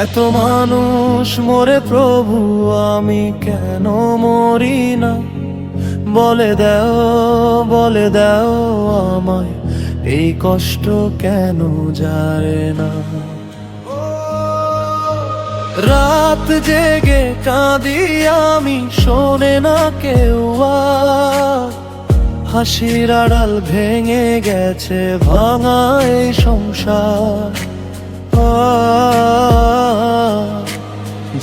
এত মানুষ মরে প্রভু, আমি কেন মরি না? বলে দাও আমায়, এই কষ্ট কেন যায় না? রাত জেগে কাঁদি আমি, শোনে না কেউ আর। হাসির আড়াল ভেঙে গেছে ভাঙা এই সংসার।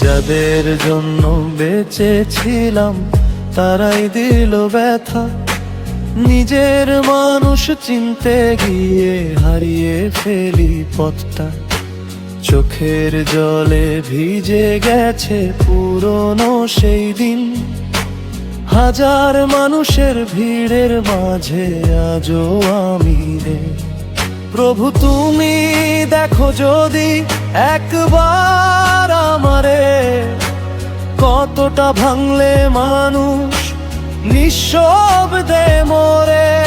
যাদের জন্য বেঁচেছিলাম তারাই দিল ব্যথা। নিজের মানুষ চিনতে গিয়ে হারিয়ে ফেলি পথটা। চোখের জলে ভিজে গেছে পুরনো সেই দিন। হাজার মানুষের ভিড়ের মাঝে আজও আমি রে। প্রভু তুমি দেখো যদি একবার আমারে, কতটা ভাঙলে মানুষ নিঃশব্দে মরে।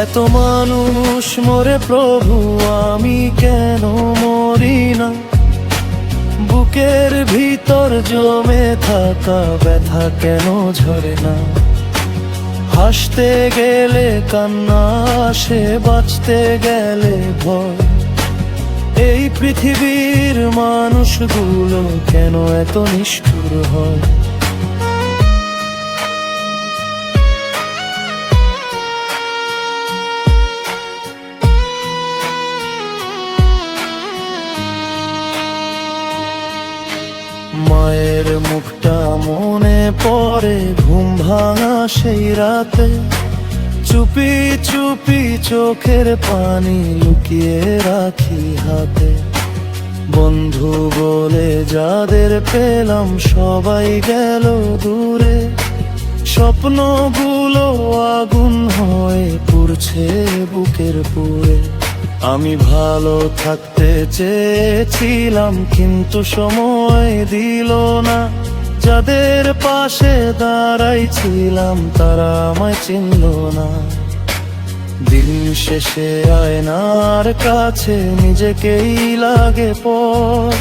এত মানুষ মরে প্রভু, আমি কেন মরি না? বুকের ভিতর জমে থাকা ব্যথা কেন ঝরে না? হাসতে গেলে কান্না আসে, বাঁচতে গেলে ভয়। এই পৃথিবীর মানুষগুলো কেন এত নিষ্ঠুর হয়? মায়ের মুখটা মনে পড়ে ঘুম ভাঙা সেই রাতে। চুপি চুপি চোখের পানি লুকিয়ে রাখি হাতে। বন্ধু বলে যাদের পেলাম সবাই গেল দূরে। স্বপ্নগুলো আগুন হয়ে পুড়ছে বুকের পুরে। আমি ভালো থাকতে চেয়েছিলাম কিন্তু সময় দিল না। যাদের পাশে দাঁড়াইছিলাম তারা আমায় চিনল না। দিন শেষে আয়নার কাছে নিজেকেই লাগে পর।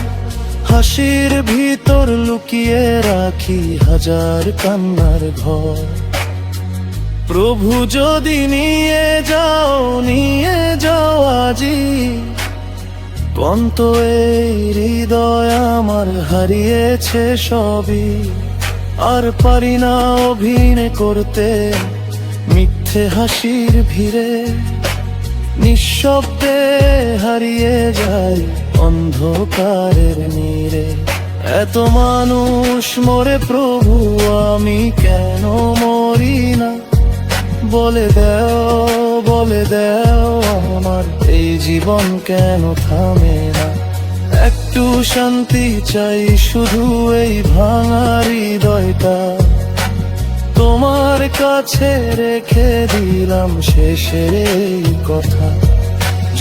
হাসির ভিতর লুকিয়ে রাখি হাজার কান্নার ঘর। প্রভু যদি নিয়ে যাও আজি। ক্লান্ত এই হৃদয় আমার হারিয়েছে সবই। আর পারি না অভিনয় করতে মিথ্যে হাসির ভিড়ে। নিঃশব্দে হারিয়ে যায় অন্ধকারের নীড়ে। এত মানুষ মরে প্রভু, আমি কেন মরি না? বলে দাও আমার, এই জীবন কেন থামে না? একটু শান্তি চাই শুধু এই ভাঙা হৃদয়টা। তোমার কাছে রেখে দিলাম শেষের এই কথা।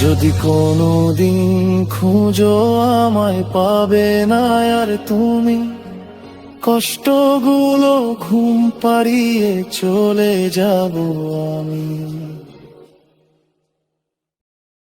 যদি কোনোদিন খুঁজো আমায় পাবে না আর তুমি। কষ্টগুলো ঘুম পাড়িয়ে চলে যাব আমি।